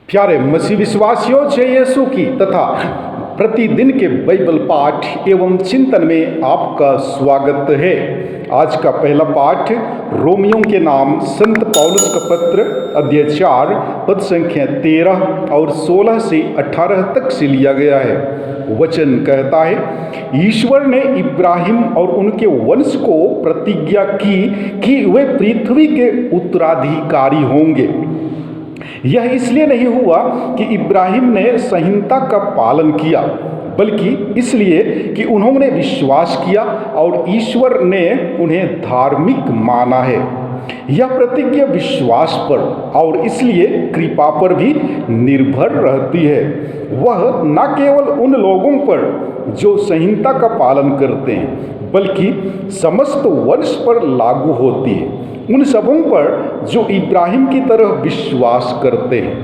प्यारे मसीह विश्वासियों, जय यीशु की तथा प्रतिदिन के बाइबल पाठ एवं चिंतन में आपका स्वागत है। आज का पहला पाठ रोमियों के नाम संत पौलुस का पत्र अध्याय 4 पद संख्या 13 और 16 से 18 तक से लिया गया है। वचन कहता है, ईश्वर ने इब्राहिम और उनके वंश को प्रतिज्ञा की कि वे पृथ्वी के उत्तराधिकारी होंगे। यह इसलिए नहीं हुआ कि इब्राहिम ने संहिता का पालन किया, बल्कि इसलिए कि उन्होंने विश्वास किया और ईश्वर ने उन्हें धार्मिक माना है। यह प्रतिज्ञा विश्वास पर और इसलिए कृपा पर भी निर्भर रहती है। वह न केवल उन लोगों पर जो संहिता का पालन करते हैं, बल्कि समस्त वंश पर लागू होती है, उन सबों पर जो इब्राहिम की तरह विश्वास करते हैं।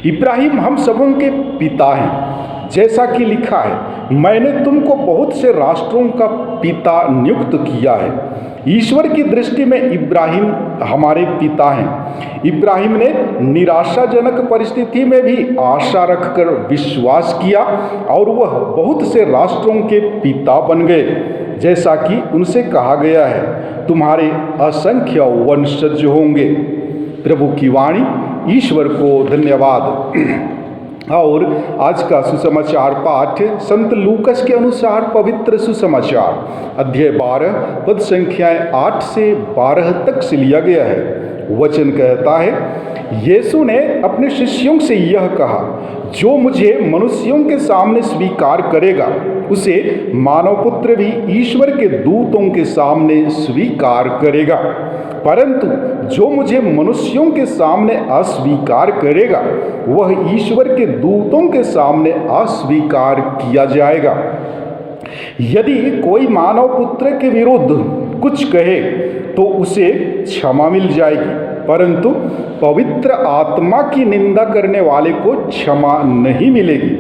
इब्राहिम हम सबों के पिता हैं, जैसा कि लिखा है, मैंने तुमको बहुत से राष्ट्रों का पिता नियुक्त किया है। ईश्वर की दृष्टि में इब्राहिम हमारे पिता हैं। इब्राहिम ने निराशाजनक परिस्थिति में भी आशा रखकर विश्वास किया और वह बहुत से राष्ट्रों के पिता बन गए, जैसा कि उनसे कहा गया है, तुम्हारे असंख्य वंशज होंगे। प्रभु की वाणी। ईश्वर को धन्यवाद। और आज का सुसमाचार पाठ संत लूकस के अनुसार पवित्र सुसमाचार अध्याय 12 पद संख्याएं 8 से 12 तक से लिया गया है। वचन कहता है, यीशु ने अपने शिष्यों से यह कहा, जो मुझे मनुष्यों के सामने स्वीकार करेगा, उसे मानव पुत्र भी ईश्वर के दूतों के सामने स्वीकार करेगा। परंतु जो मुझे मनुष्यों के सामने अस्वीकार करेगा, वह ईश्वर के दूतों के सामने अस्वीकार किया जाएगा। यदि कोई मानव पुत्र के विरुद्ध कुछ कहे तो उसे क्षमा मिल जाएगी, परंतु पवित्र आत्मा की निंदा करने वाले को क्षमा नहीं मिलेगी।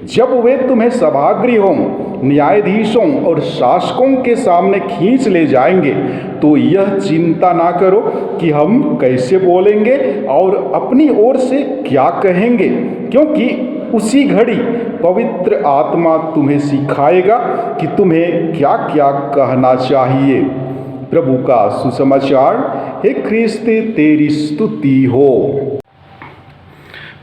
जब वे तुम्हें सभागृहों, न्यायाधीशों और शासकों के सामने खींच ले जाएंगे, तो यह चिंता ना करो कि हम कैसे बोलेंगे और अपनी ओर से क्या कहेंगे, क्योंकि उसी घड़ी पवित्र आत्मा तुम्हें सिखाएगा कि तुम्हें क्या क्या कहना चाहिए। प्रभु का सुसमाचार। हे ख्रिस्त, तेरी स्तुति हो।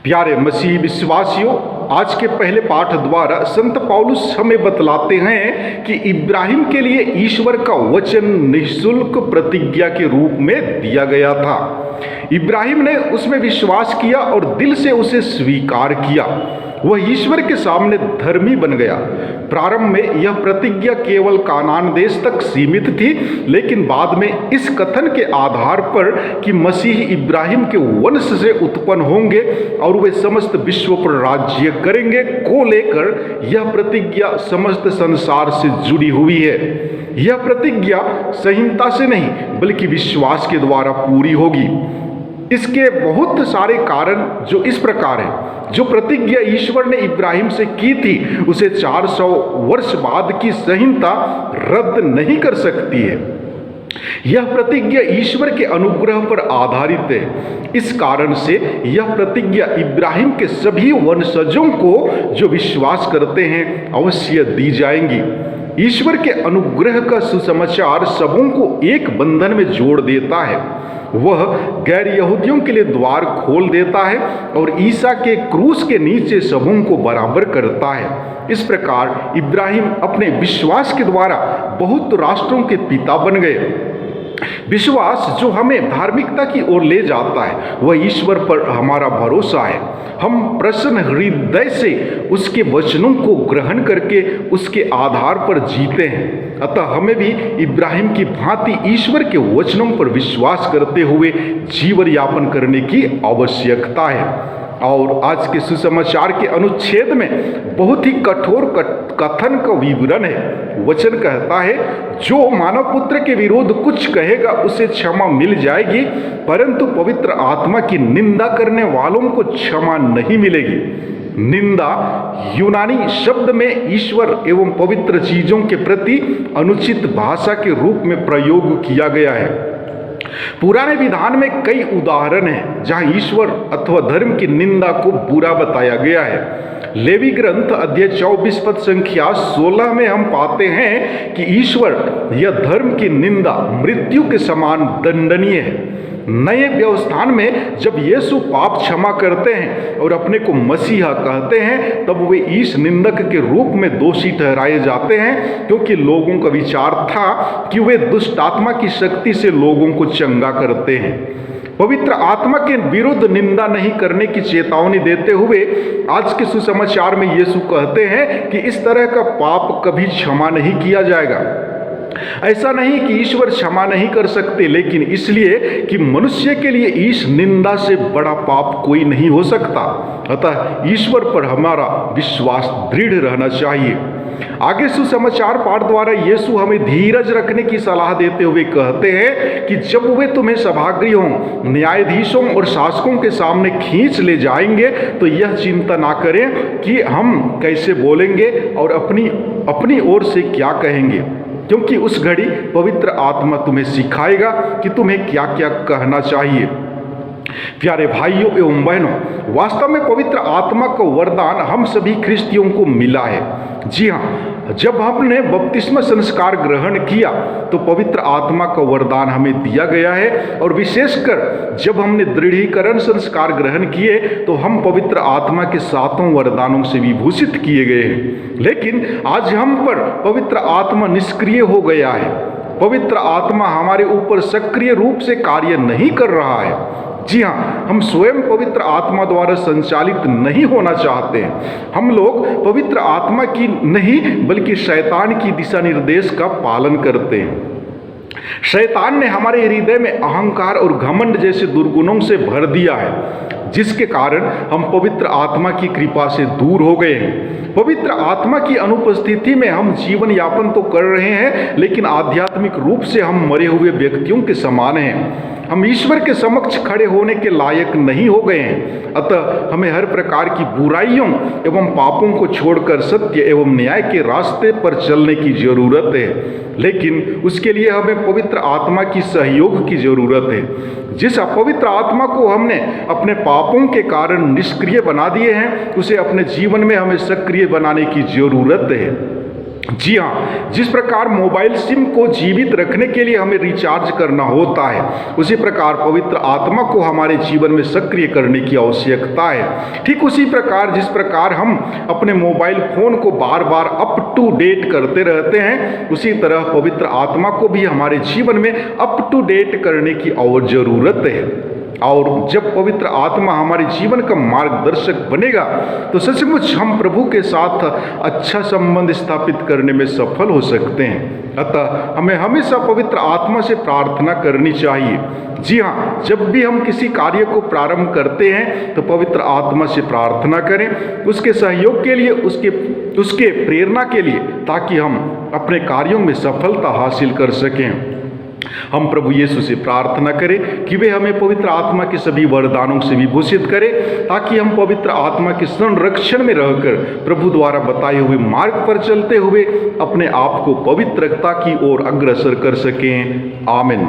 प्यारे मसीह विश्वासियों, आज के पहले पाठ द्वारा संत पौलुस हमें बतलाते हैं कि इब्राहिम के लिए ईश्वर का वचन निःशुल्क प्रतिज्ञा के रूप में दिया गया था। इब्राहिम ने उसमें विश्वास किया और दिल से उसे स्वीकार किया। वह ईश्वर के सामने धर्मी बन गया। प्रारंभ में यह प्रतिज्ञा केवल कानान देश तक सीमित थी, लेकिन बाद में इस कथन के आधार पर कि मसीह इब्राहिम के वंश से उत्पन्न होंगे और वे समस्त विश्व पर राज्य करेंगे को लेकर यह प्रतिज्ञा समस्त संसार से जुड़ी हुई है। यह प्रतिज्ञा संहिता से नहीं, बल्कि विश्वास के द्वारा पूरी होगी। इसके बहुत सारे कारण जो इस प्रकार है। जो प्रतिज्ञा ईश्वर ने इब्राहिम से की थी, उसे 400 वर्ष बाद की संहिता रद्द नहीं कर सकती है। यह प्रतिज्ञा ईश्वर के अनुग्रह पर आधारित है। इस कारण से यह प्रतिज्ञा इब्राहिम के सभी वंशजों को जो विश्वास करते हैं अवश्य दी जाएंगी। ईश्वर के अनुग्रह का सुसमाचार सबों को एक बंधन में जोड़ देता है। वह गैर यहूदियों के लिए द्वार खोल देता है और ईसा के क्रूस के नीचे सबों को बराबर करता है। इस प्रकार इब्राहिम अपने विश्वास के द्वारा बहुत राष्ट्रों के पिता बन गए। विश्वास जो हमें धार्मिकता की ओर ले जाता है, वह ईश्वर पर हमारा भरोसा है। हम प्रसन्न हृदय से उसके वचनों को ग्रहण करके उसके आधार पर जीते हैं। अतः हमें भी इब्राहिम की भांति ईश्वर के वचनों पर विश्वास करते हुए जीवन यापन करने की आवश्यकता है। और आज के सुसमाचार के अनुच्छेद में बहुत ही कठोर कथन का विवरण है। वचन कहता है, जो मानव पुत्र के विरुद्ध कुछ कहेगा उसे क्षमा मिल जाएगी, परंतु पवित्र आत्मा की निंदा करने वालों को क्षमा नहीं मिलेगी। निंदा यूनानी शब्द में ईश्वर एवं पवित्र चीजों के प्रति अनुचित भाषा के रूप में प्रयोग किया गया है। पुराने विधान में कई उदाहरण हैं जहां ईश्वर अथवा धर्म की निंदा को बुरा बताया गया है। लेवी ग्रंथ अध्याय 24 पद संख्या 16 में हम पाते हैं कि ईश्वर यह धर्म की निंदा मृत्यु के समान दंडनीय है। नए व्यवस्थान में जब यीशु पाप क्षमा करते हैं और अपने को मसीहा कहते हैं, तब वे ईश निंदक के रूप में दोषी ठहराए जाते हैं, क्योंकि लोगों का विचार था कि वे दुष्ट आत्मा की शक्ति से लोगों को चंगा करते हैं। पवित्र आत्मा के विरुद्ध निंदा नहीं करने की चेतावनी देते हुए आज के सुसमाचार में यीशु कहते हैं कि इस तरह का पाप कभी क्षमा नहीं किया जाएगा। ऐसा नहीं कि ईश्वर क्षमा नहीं कर सकते, लेकिन इसलिए कि मनुष्य के लिए ईश निंदा से बड़ा पाप कोई नहीं हो सकता। अतः ईश्वर पर हमारा विश्वास दृढ़ रहना चाहिए। आगे सुसमाचार पाठ द्वारा यीशु हमें धीरज रखने की सलाह देते हुए कहते हैं कि जब वे तुम्हें सभागृहों, न्यायाधीशों और शासकों के सामने खींच ले जाएंगे तो यह चिंता ना करें कि हम कैसे बोलेंगे और अपनी ओर से क्या कहेंगे, क्योंकि उस घड़ी पवित्र आत्मा तुम्हें सिखाएगा कि तुम्हें क्या क्या कहना चाहिए। प्यारे भाइयों एवं बहनों, वास्तव में पवित्र आत्मा का वरदान हम सभी ख्रिस्तियों को मिला है। जी हाँ, जब हमने बपतिस्मा संस्कार ग्रहण किया तो पवित्र आत्मा का वरदान हमें दिया गया है, और विशेषकर जब हमने दृढ़ीकरण संस्कार ग्रहण किए तो हम पवित्र आत्मा के सातों वरदानों से विभूषित किए गए हैं। लेकिन आज हम पर पवित्र आत्मा निष्क्रिय हो गया है। पवित्र आत्मा हमारे ऊपर सक्रिय रूप से कार्य नहीं कर रहा है। जी हाँ, हम स्वयं पवित्र आत्मा द्वारा संचालित नहीं होना चाहते हैं। हम लोग पवित्र आत्मा की नहीं बल्कि शैतान की दिशा निर्देश का पालन करते हैं। शैतान ने हमारे हृदय में अहंकार और घमंड जैसे दुर्गुणों से भर दिया है, जिसके कारण हम पवित्र आत्मा की कृपा से दूर हो गए हैं। पवित्र आत्मा की अनुपस्थिति में हम जीवन यापन तो कर रहे हैं, लेकिन आध्यात्मिक रूप से हम मरे हुए व्यक्तियों के समान हैं। हम ईश्वर के समक्ष खड़े होने के लायक नहीं हो गए हैं। अतः हमें हर प्रकार की बुराइयों एवं पापों को छोड़कर सत्य एवं न्याय के रास्ते पर चलने की जरूरत है। लेकिन उसके लिए हमें पवित्र आत्मा की सहयोग की जरूरत है। जिस अपवित्र आत्मा को हमने अपने पापों के कारण निष्क्रिय बना दिए हैं, उसे अपने जीवन में हमें सक्रिय बनाने की जरूरत है। जी हाँ, जिस प्रकार मोबाइल सिम को जीवित रखने के लिए हमें रिचार्ज करना होता है, उसी प्रकार पवित्र आत्मा को हमारे जीवन में सक्रिय करने की आवश्यकता है। ठीक उसी प्रकार जिस प्रकार हम अपने मोबाइल फोन को बार बार अप टू डेट करते रहते हैं, उसी तरह पवित्र आत्मा को भी हमारे जीवन में अप टू डेट करने की और जरूरत है। और जब पवित्र आत्मा हमारे जीवन का मार्गदर्शक बनेगा तो सचमुच हम प्रभु के साथ अच्छा संबंध स्थापित करने में सफल हो सकते हैं। अतः हमें हमेशा पवित्र आत्मा से प्रार्थना करनी चाहिए। जी हाँ, जब भी हम किसी कार्य को प्रारंभ करते हैं तो पवित्र आत्मा से प्रार्थना करें, उसके सहयोग के लिए, उसके प्रेरणा के लिए, ताकि हम अपने कार्यों में सफलता हासिल कर सकें। हम प्रभु यीशु से प्रार्थना करें कि वे हमें पवित्र आत्मा के सभी वरदानों से विभूषित करें, ताकि हम पवित्र आत्मा के संरक्षण में रहकर प्रभु द्वारा बताए हुए मार्ग पर चलते हुए अपने आप को पवित्रता की ओर अग्रसर कर सकें। आमीन।